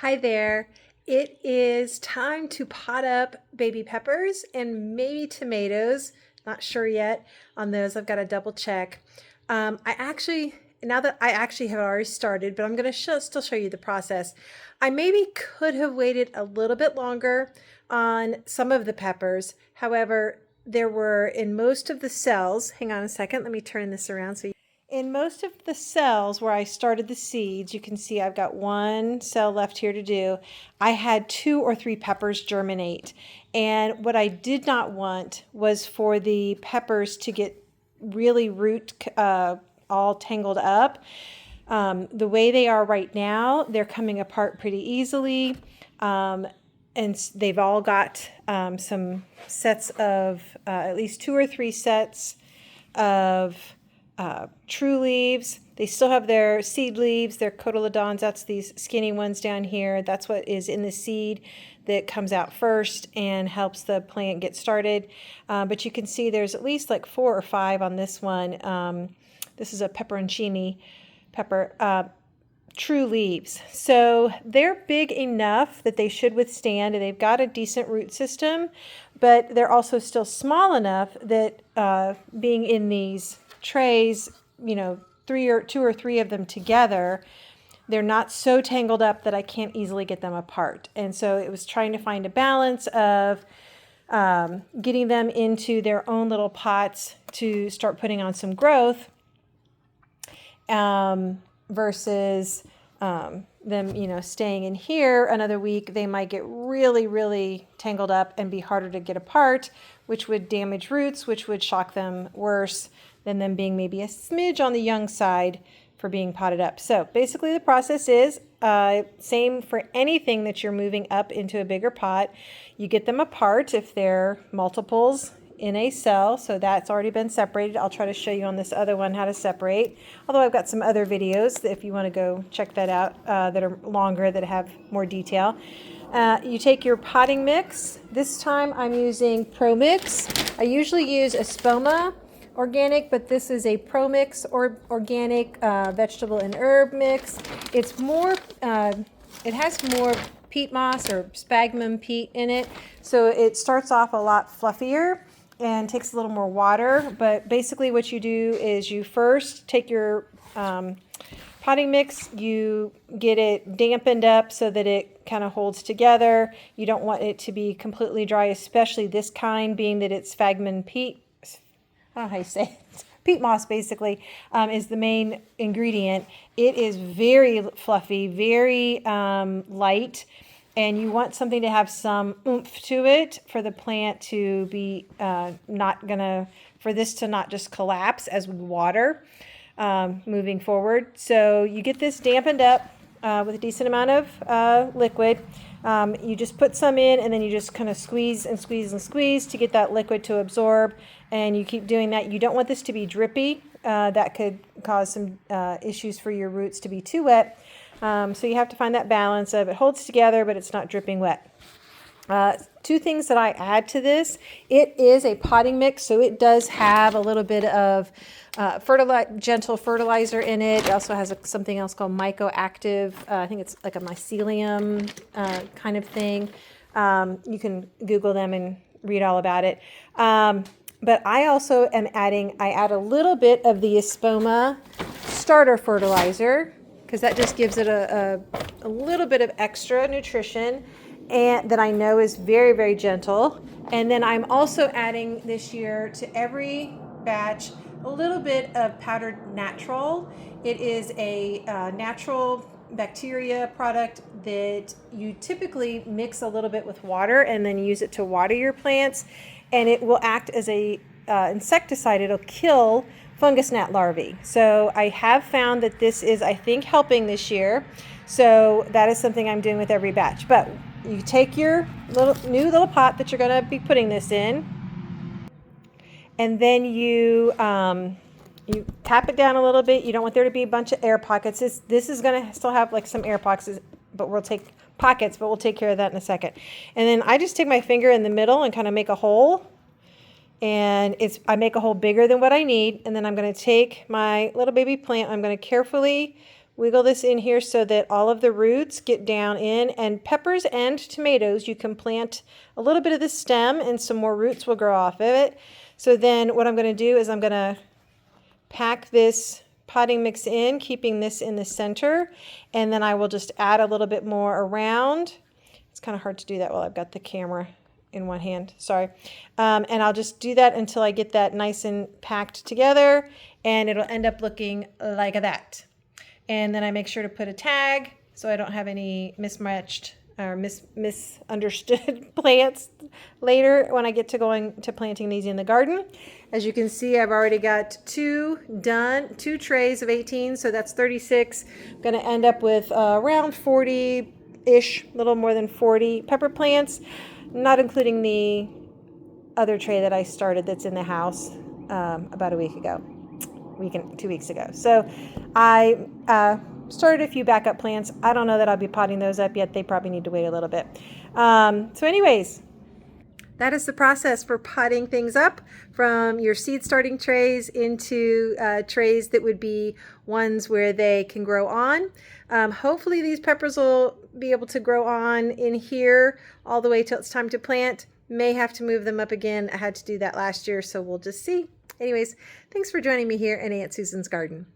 Hi there. It is time to pot up baby peppers and maybe tomatoes. Not sure yet on those. I've got to double check. Now that I actually have already started, but I'm going to still show you the process. I maybe could have waited a little bit longer on some of the peppers. However, there were in most of the cells, hang on a second, let me turn this around so in most of the cells where I started the seeds, you can see I've got one cell left here to do. I had 2 or 3 peppers germinate. And what I did not want was for the peppers to get really all tangled up. The way they are right now, they're coming apart pretty easily. And they've all got some sets of, at least 2 or 3 sets of true leaves. They still have their seed leaves, their cotyledons. That's these skinny ones down here. That's what is in the seed that comes out first and helps the plant get started. But you can see there's at least like 4 or 5 on this one. This is a pepperoncini pepper. True leaves. So they're big enough that they should withstand, and they've got a decent root system, but they're also still small enough that being in these trays, 2 or 3 of them together, they're not so tangled up that I can't easily get them apart. And so it was trying to find a balance of getting them into their own little pots to start putting on some growth versus them, staying in here another week. They might get really, really tangled up and be harder to get apart, which would damage roots, which would shock them worse than them being maybe a smidge on the young side for being potted up. So basically the process is same for anything that you're moving up into a bigger pot. You get them apart if they're multiples in a cell, so that's already been separated. I'll try to show you on this other one how to separate, although I've got some other videos if you want to go check that out that are longer, that have more detail. You take your potting mix. This time I'm using Pro Mix. I usually use Espoma organic, but this is a Pro Mix or organic vegetable and herb mix. It's more, it has more peat moss or sphagnum peat in it, so it starts off a lot fluffier and takes a little more water. But basically what you do is you first take your potting mix, you get it dampened up so that it kind of holds together. You don't want it to be completely dry, especially this kind, being that it's sphagnum peat. I don't know how you say it. Peat moss basically is the main ingredient. It is very fluffy, very light, and you want something to have some oomph to it for the plant to be for this to not just collapse as water moving forward. So you get this dampened up with a decent amount of liquid. You just put some in, and then you just kind of squeeze and squeeze and squeeze to get that liquid to absorb, and you keep doing that. You don't want this to be drippy. That could cause some issues for your roots to be too wet. So you have to find that balance of it holds together, but it's not dripping wet. 2 things that I add to this. It is a potting mix, so it does have a little bit of gentle fertilizer in it. It also has something else called mycoactive. I think it's like a mycelium kind of thing. You can Google them and read all about it. But I also am I add a little bit of the Espoma starter fertilizer, because that just gives it a little bit of extra nutrition, and that I know is very, very gentle. And then I'm also adding this year to every batch a little bit of powdered natural. It is a natural bacteria product that you typically mix a little bit with water and then use it to water your plants, and it will act as a insecticide. It'll kill fungus gnat larvae. So I have found that this is, I think, helping this year. So that is something I'm doing with every batch. But you take your new little pot that you're going to be putting this in, and then you tap it down a little bit. You don't want there to be a bunch of air pockets. This is going to still have like some air pockets, but we'll take care of that in a second. And then I just take my finger in the middle and kind of make a hole. And I make a hole bigger than what I need. And then I'm going to take my little baby plant. I'm going to carefully wiggle this in here so that all of the roots get down in. And peppers and tomatoes, you can plant a little bit of the stem and some more roots will grow off of it. So then what I'm going to do is I'm going to pack this potting mix in, keeping this in the center, and then I will just add a little bit more around. It's kind of hard to do that while I've got the camera in one hand, sorry. And I'll just do that until I get that nice and packed together, and it'll end up looking like that. And then I make sure to put a tag so I don't have any mismatched or misunderstood plants later when I get to going to planting these in the garden. As you can see, I've already got 2 done, 2 trays of 18, so that's 36. I'm going to end up with around 40-ish, a little more than 40 pepper plants, not including the other tray that I started that's in the house about a week ago. 2 weeks ago. So I started a few backup plants. I don't know that I'll be potting those up yet. They probably need to wait a little bit. So anyways, that is the process for potting things up from your seed starting trays into trays that would be ones where they can grow on. Hopefully these peppers will be able to grow on in here all the way till it's time to plant. May have to move them up again. I had to do that last year, so we'll just see. Anyways, thanks for joining me here in Aunt Susan's garden.